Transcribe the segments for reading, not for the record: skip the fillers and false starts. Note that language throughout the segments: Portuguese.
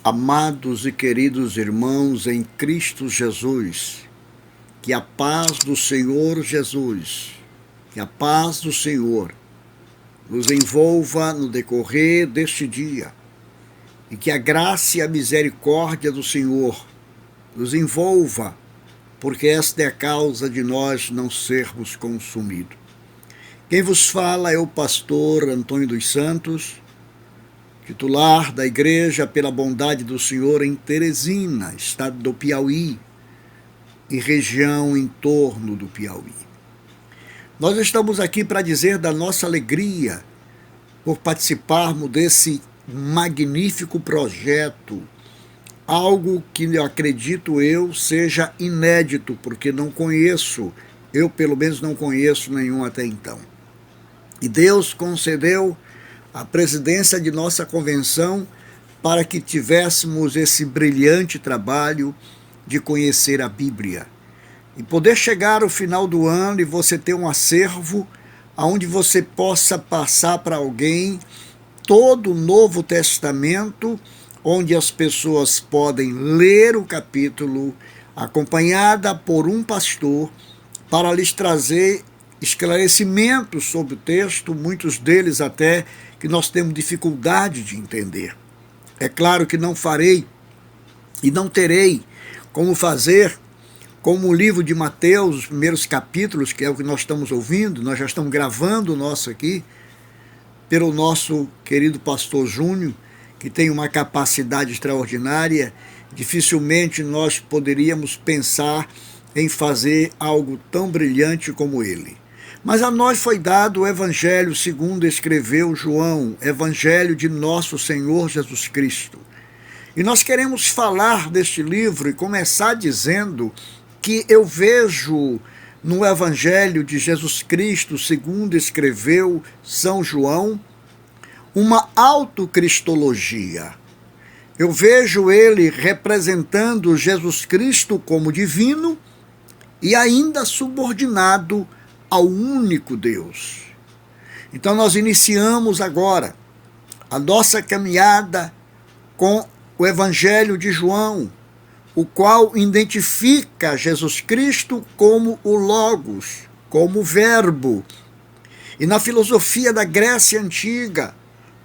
Amados e queridos irmãos em Cristo Jesus, que a paz do Senhor Jesus, que a paz do Senhor nos envolva no decorrer deste dia e que a graça e a misericórdia do Senhor nos envolva, porque esta é a causa de nós não sermos consumidos. Quem vos fala é o pastor Antônio dos Santos, titular da igreja pela bondade do Senhor em Teresina, estado do Piauí e região em torno do Piauí. Nós estamos aqui para dizer da nossa alegria por participarmos desse magnífico projeto, algo que eu acredito seja inédito, porque não conheço, eu pelo menos não conheço nenhum até então. E Deus concedeu a presidência de nossa convenção para que tivéssemos esse brilhante trabalho de conhecer a Bíblia. E poder chegar ao final do ano e você ter um acervo onde você possa passar para alguém todo o Novo Testamento, onde as pessoas podem ler o capítulo, acompanhada por um pastor, para lhes trazer esclarecimentos sobre o texto, muitos deles até que nós temos dificuldade de entender. É claro que não farei e não terei como fazer como o livro de Mateus, os primeiros capítulos, que é o que nós estamos ouvindo, nós já estamos gravando o nosso aqui, pelo nosso querido pastor Júnior, que tem uma capacidade extraordinária. Dificilmente nós poderíamos pensar em fazer algo tão brilhante como ele. Mas a nós foi dado o Evangelho segundo escreveu João, Evangelho de nosso Senhor Jesus Cristo. E nós queremos falar deste livro e começar dizendo que eu vejo no Evangelho de Jesus Cristo, segundo escreveu São João, uma autocristologia. Eu vejo ele representando Jesus Cristo como divino e ainda subordinado ao único Deus. Então nós iniciamos agora a nossa caminhada com o Evangelho de João, o qual identifica Jesus Cristo como o Logos, como o Verbo. E na filosofia da Grécia Antiga,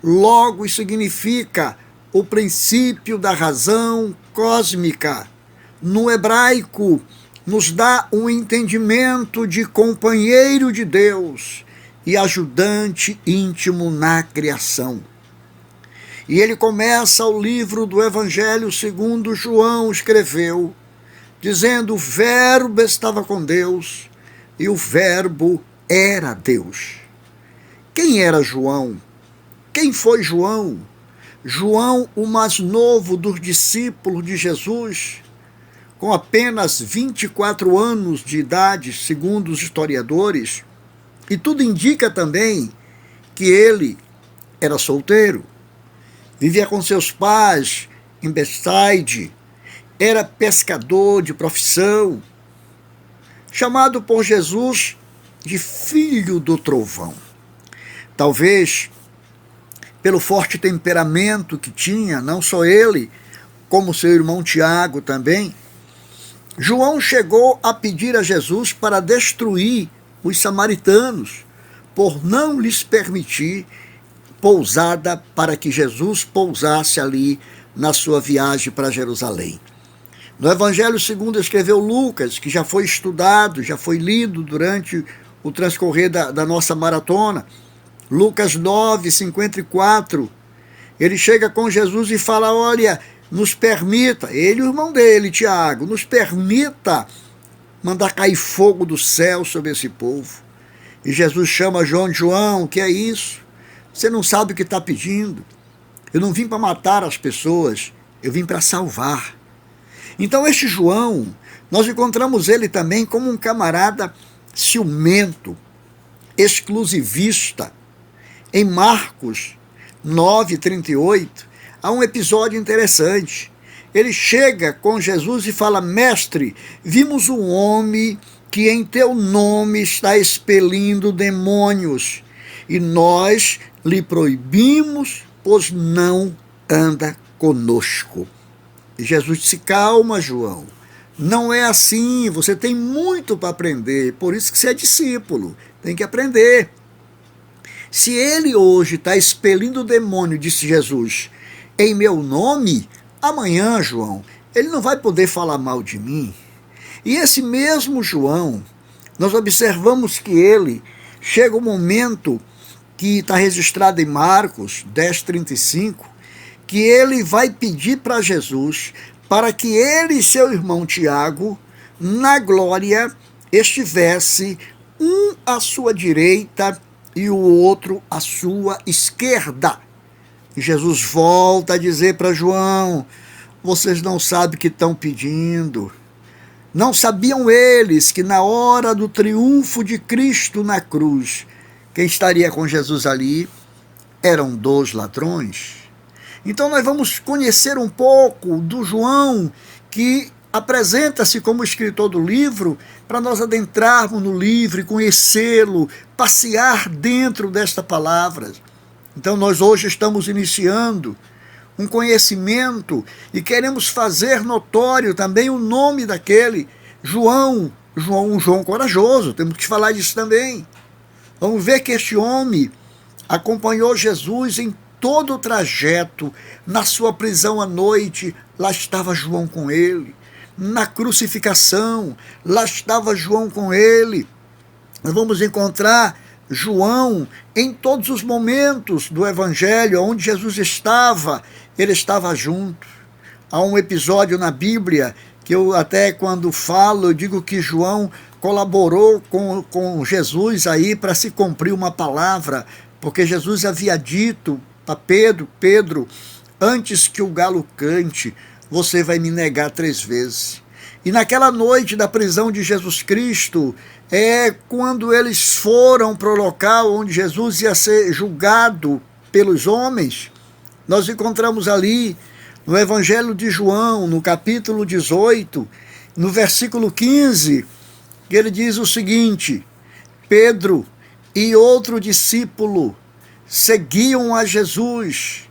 Logos significa o princípio da razão cósmica. No hebraico, nos dá um entendimento de companheiro de Deus e ajudante íntimo na criação. E ele começa o livro do Evangelho segundo João escreveu, dizendo: o Verbo estava com Deus e o Verbo era Deus. Quem era João? Quem foi João? João, o mais novo dos discípulos de Jesus, com apenas 24 anos de idade, segundo os historiadores, e tudo indica também que ele era solteiro, vivia com seus pais em Betsaida, era pescador de profissão, chamado por Jesus de filho do trovão. Talvez pelo forte temperamento que tinha, não só ele, como seu irmão Tiago também, João chegou a pedir a Jesus para destruir os samaritanos, por não lhes permitir pousada para que Jesus pousasse ali na sua viagem para Jerusalém. No Evangelho segundo escreveu Lucas, que já foi estudado, já foi lido durante o transcorrer da nossa maratona, Lucas 9, 54, ele chega com Jesus e fala: olha, nos permita, ele e o irmão dele, Tiago, nos permita mandar cair fogo do céu sobre esse povo. E Jesus chama João de: João, que é isso? Você não sabe o que está pedindo. Eu não vim para matar as pessoas, eu vim para salvar. Então este João, nós encontramos ele também como um camarada ciumento, exclusivista. Em Marcos 9:38, há um episódio interessante. Ele chega com Jesus e fala: mestre, vimos um homem que em teu nome está expelindo demônios, e nós lhe proibimos, pois não anda conosco. E Jesus disse: calma, João, não é assim, você tem muito para aprender, por isso que você é discípulo, tem que aprender. Se ele hoje está expelindo o demônio, disse Jesus, em meu nome, amanhã, João, ele não vai poder falar mal de mim. E esse mesmo João, nós observamos que ele, chega um momento que está registrado em Marcos 10:35, que ele vai pedir para Jesus para que ele e seu irmão Tiago, na glória, estivesse um à sua direita e o outro à sua esquerda. E Jesus volta a dizer para João: vocês não sabem o que estão pedindo. Não sabiam eles que na hora do triunfo de Cristo na cruz, quem estaria com Jesus ali eram 2 ladrões. Então nós vamos conhecer um pouco do João, que apresenta-se como escritor do livro, para nós adentrarmos no livro e conhecê-lo, passear dentro desta palavra. Então nós hoje estamos iniciando um conhecimento e queremos fazer notório também o nome daquele João, um João corajoso, temos que falar disso também. Vamos ver que este homem acompanhou Jesus em todo o trajeto, na sua prisão à noite, lá estava João com ele, na crucificação, lá estava João com ele. Nós vamos encontrar João em todos os momentos do Evangelho, onde Jesus estava, ele estava junto. Há um episódio na Bíblia que eu até quando falo, eu digo que João colaborou com Jesus aí para se cumprir uma palavra, porque Jesus havia dito para Pedro, antes que o galo cante, você vai me negar 3 vezes. E naquela noite da prisão de Jesus Cristo, quando eles foram para o local onde Jesus ia ser julgado pelos homens, nós encontramos ali no Evangelho de João, no capítulo 18, no versículo 15, que ele diz o seguinte: Pedro e outro discípulo seguiam a Jesus.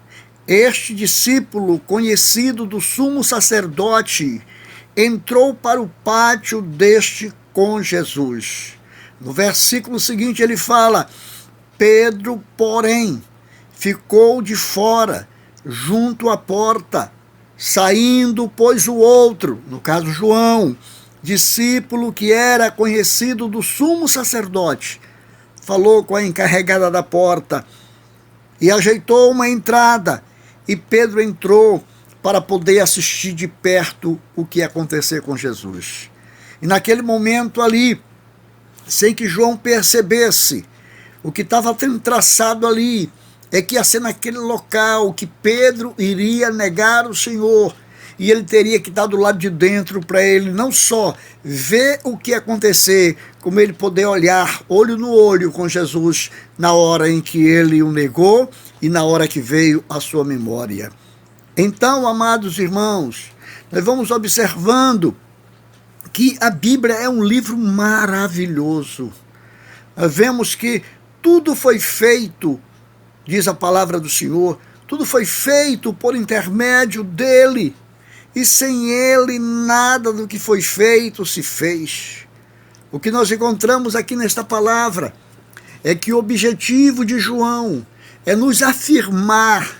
Este discípulo, conhecido do sumo sacerdote, entrou para o pátio deste com Jesus. No versículo seguinte ele fala: Pedro, porém, ficou de fora, junto à porta. Saindo, pois, o outro, no caso João, discípulo que era conhecido do sumo sacerdote, falou com a encarregada da porta e ajeitou uma entrada, e Pedro entrou para poder assistir de perto o que ia acontecer com Jesus. E naquele momento ali, sem que João percebesse, o que estava traçado ali é que ia ser naquele local que Pedro iria negar o Senhor, e ele teria que estar do lado de dentro para ele não só ver o que ia acontecer, como ele poder olhar olho no olho com Jesus na hora em que ele o negou e na hora que veio a sua memória. Então, amados irmãos, nós vamos observando que a Bíblia é um livro maravilhoso. Nós vemos que tudo foi feito, diz a palavra do Senhor, tudo foi feito por intermédio dele, e sem ele nada do que foi feito se fez. O que nós encontramos aqui nesta palavra é que o objetivo de João é nos afirmar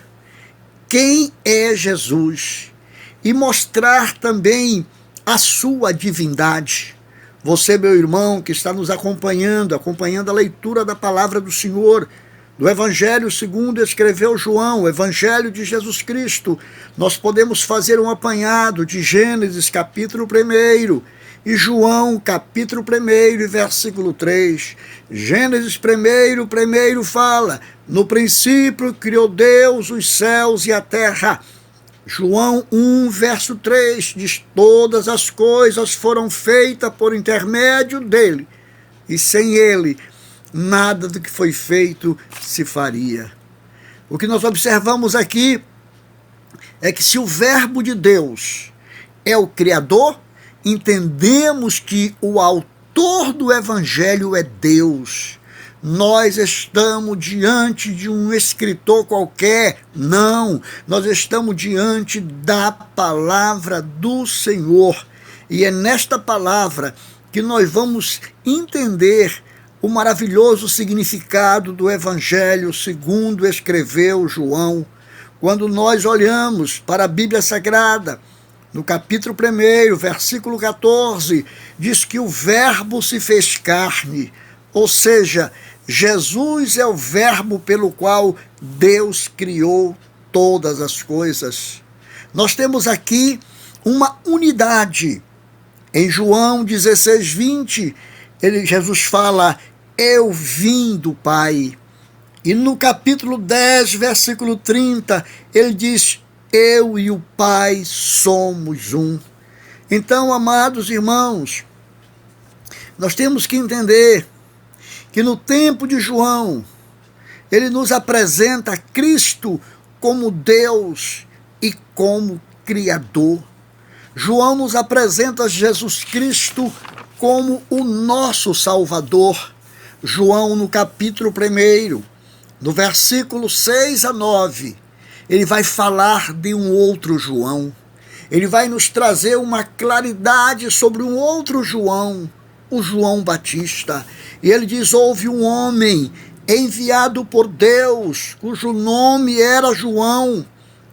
quem é Jesus e mostrar também a sua divindade. Você, meu irmão, que está nos acompanhando a leitura da palavra do Senhor, do Evangelho segundo escreveu João, o Evangelho de Jesus Cristo, nós podemos fazer um apanhado de Gênesis capítulo 1 e João capítulo 1 e versículo 3. Gênesis 1 fala: no princípio criou Deus os céus e a terra. João 1, verso 3 diz: todas as coisas foram feitas por intermédio dele, e sem ele nada do que foi feito se faria. O que nós observamos aqui é que se o Verbo de Deus é o Criador, entendemos que o autor do Evangelho é Deus. nós estamos diante de um escritor qualquer. Não, nós estamos diante da palavra do Senhor. E é nesta palavra que nós vamos entender o maravilhoso significado do Evangelho segundo escreveu João. Quando nós olhamos para a Bíblia Sagrada, no capítulo 1, versículo 14, diz que o Verbo se fez carne, ou seja, Jesus é o Verbo pelo qual Deus criou todas as coisas. Nós temos aqui uma unidade. Em João 16:20, Jesus fala, eu vim do Pai. E no capítulo 10, versículo 30, ele diz, eu e o Pai somos um. Então, amados irmãos, nós temos que entender que no tempo de João, ele nos apresenta Cristo como Deus e como Criador. João nos apresenta Jesus Cristo como o nosso Salvador. João, no capítulo 1, no versículo 6 a 9, ele vai falar de um outro João. Ele vai nos trazer uma claridade sobre um outro João, o João Batista. E ele diz, houve um homem enviado por Deus, cujo nome era João.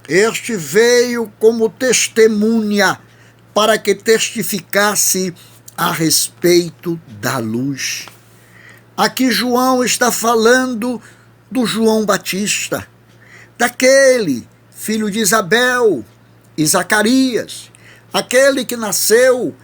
Este veio como testemunha, para que testificasse a respeito da luz. Aqui João está falando do João Batista, daquele filho de Isabel e Zacarias, aquele que nasceu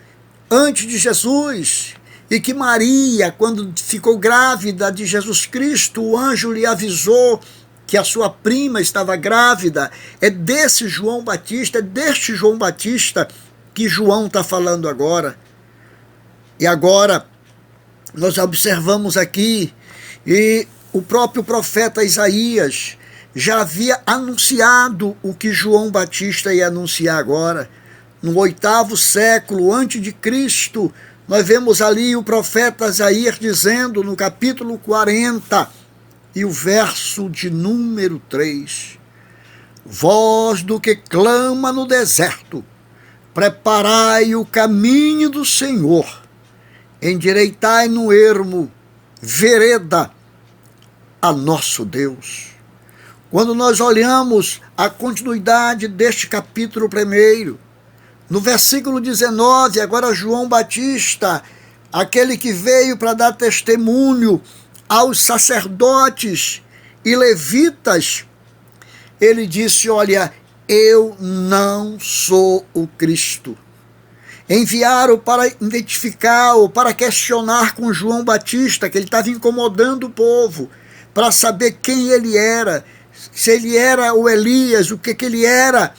antes de Jesus, e que Maria, quando ficou grávida de Jesus Cristo, o anjo lhe avisou que a sua prima estava grávida. É desse João Batista, é deste João Batista que João está falando agora. E agora nós observamos aqui, e o próprio profeta Isaías já havia anunciado o que João Batista ia anunciar agora. No 8º século antes de Cristo, nós vemos ali o profeta Isaías dizendo no capítulo 40 e o verso de número 3, voz do que clama no deserto, preparai o caminho do Senhor, endireitai no ermo, vereda a nosso Deus. Quando nós olhamos a continuidade deste capítulo 1, no versículo 19, agora João Batista, aquele que veio para dar testemunho aos sacerdotes e levitas, ele disse, olha, eu não sou o Cristo. Enviaram para identificar ou para questionar com João Batista, que ele estava incomodando o povo, para saber quem ele era, se ele era o Elias, o que ele era.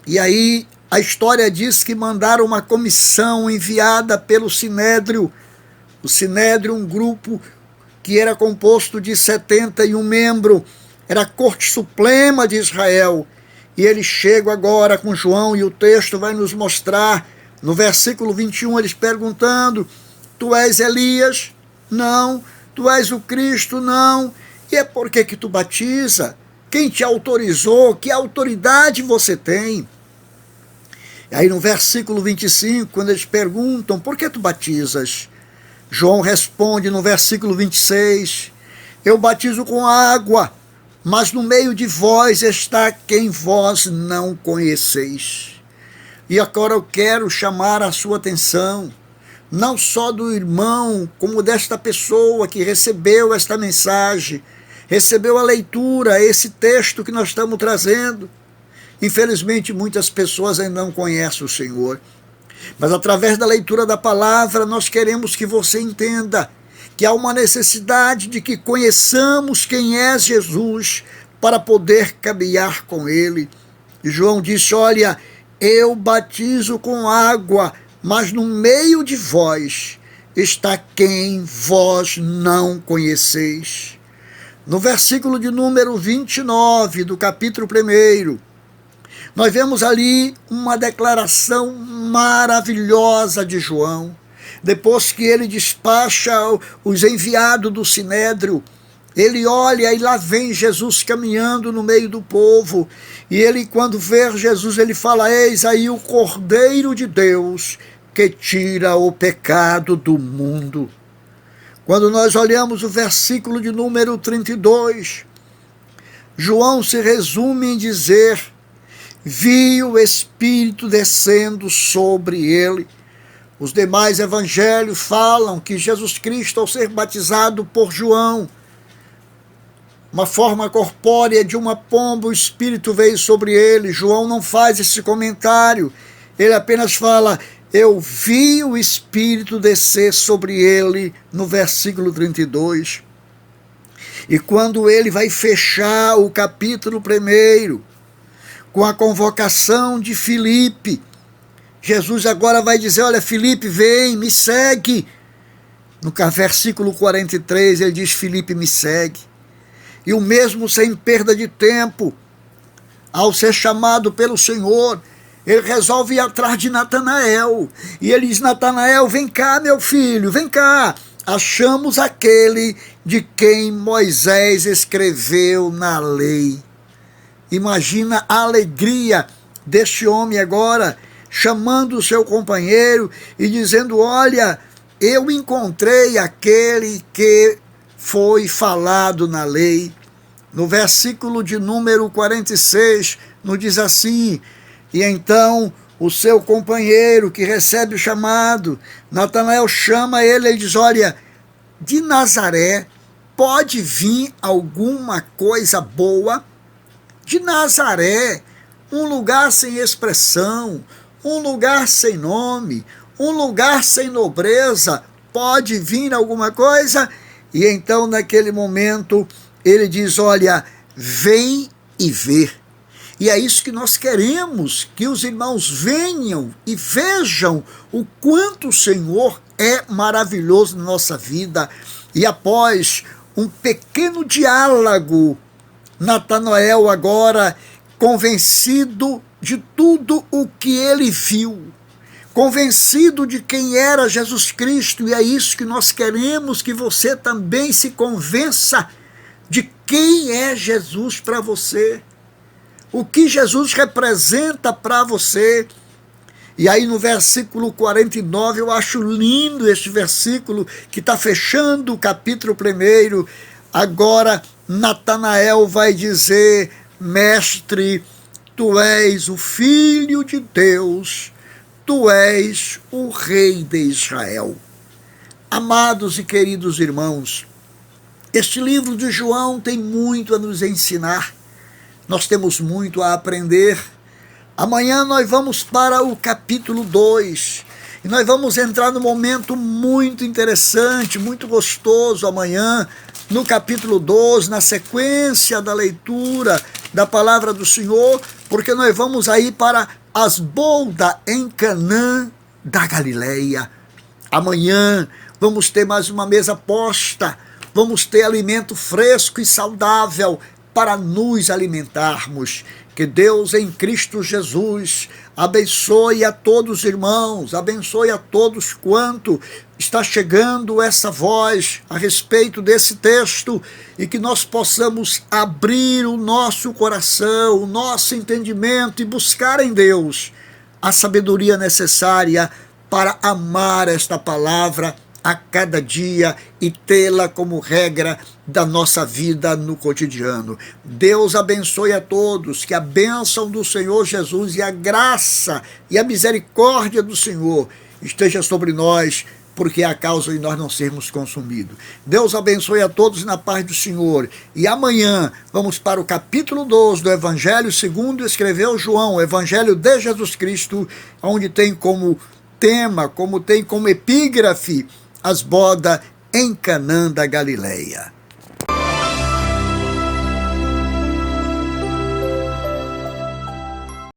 E aí a história diz que mandaram uma comissão enviada pelo Sinédrio. O Sinédrio, um grupo que era composto de 71 membros, era a Corte Suprema de Israel. E eles chegam agora com João, e o texto vai nos mostrar, no versículo 21, eles perguntando, tu és Elias? Não. Tu és o Cristo? Não. E é por que tu batiza? Quem te autorizou? Que autoridade você tem? E aí no versículo 25, quando eles perguntam, por que tu batizas? João responde no versículo 26, eu batizo com água, mas no meio de vós está quem vós não conheceis. E agora eu quero chamar a sua atenção, não só do irmão, como desta pessoa que recebeu esta mensagem, recebeu a leitura, esse texto que nós estamos trazendo. Infelizmente, muitas pessoas ainda não conhecem o Senhor. Mas através da leitura da palavra, nós queremos que você entenda que há uma necessidade de que conheçamos quem é Jesus para poder caminhar com Ele. E João disse, olha, eu batizo com água, mas no meio de vós está quem vós não conheceis. No versículo de número 29 do capítulo 1, nós vemos ali uma declaração maravilhosa de João. depois que ele despacha os enviados do Sinédrio, ele olha e lá vem Jesus caminhando no meio do povo. E ele, quando vê Jesus, ele fala: eis aí o Cordeiro de Deus que tira o pecado do mundo. Quando nós olhamos o versículo de número 32, João se resume em dizer: vi o Espírito descendo sobre ele. Os demais evangelhos falam que Jesus Cristo, ao ser batizado por João, uma forma corpórea de uma pomba, o Espírito veio sobre ele. João não faz esse comentário, ele apenas fala: eu vi o Espírito descer sobre ele, no versículo 32. E quando ele vai fechar o capítulo 1, com a convocação de Filipe, Jesus agora vai dizer: olha, Filipe, vem, me segue. No versículo 43, ele diz: Filipe, me segue. E o mesmo, sem perda de tempo, ao ser chamado pelo Senhor, ele resolve ir atrás de Natanael. E ele diz: Natanael, vem cá, meu filho, vem cá. Achamos aquele de quem Moisés escreveu na lei. Imagina a alegria deste homem agora, chamando o seu companheiro e dizendo: olha, eu encontrei aquele que foi falado na lei. No versículo de número 46, nos diz assim: e então o seu companheiro que recebe o chamado, Natanael chama ele e diz: olha, de Nazaré pode vir alguma coisa boa? De Nazaré, um lugar sem expressão, um lugar sem nome, um lugar sem nobreza, pode vir alguma coisa? E então, naquele momento, ele diz: olha, vem e vê. E é isso que nós queremos, que os irmãos venham e vejam o quanto o Senhor é maravilhoso na nossa vida. E após um pequeno diálogo, Natanael agora, convencido de tudo o que ele viu, convencido de quem era Jesus Cristo, e é isso que nós queremos, que você também se convença de quem é Jesus para você, o que Jesus representa para você. E aí no versículo 49, eu acho lindo este versículo que está fechando o capítulo 1. Agora Natanael vai dizer: mestre, tu és o Filho de Deus, tu és o Rei de Israel. Amados e queridos irmãos, este livro de João tem muito a nos ensinar, nós temos muito a aprender. Amanhã nós vamos para o capítulo 2, e nós vamos entrar num momento muito interessante, muito gostoso amanhã, no capítulo 12, na sequência da leitura da palavra do Senhor, porque nós vamos aí para as bodas em Canaã da Galileia. Amanhã vamos ter mais uma mesa posta, vamos ter alimento fresco e saudável para nos alimentarmos. Que Deus em Cristo Jesus abençoe a todos os irmãos, abençoe a todos quanto está chegando essa voz a respeito desse texto, e que nós possamos abrir o nosso coração, o nosso entendimento e buscar em Deus a sabedoria necessária para amar esta palavra a cada dia e tê-la como regra da nossa vida no cotidiano. Deus abençoe a todos, que a bênção do Senhor Jesus e a graça e a misericórdia do Senhor esteja sobre nós, porque é a causa de nós não sermos consumidos. Deus abençoe a todos na paz do Senhor. E amanhã vamos para o capítulo 12 do Evangelho segundo escreveu João, o Evangelho de Jesus Cristo, onde tem como tema, como tem como epígrafe, as bodas em Canaã da Galileia.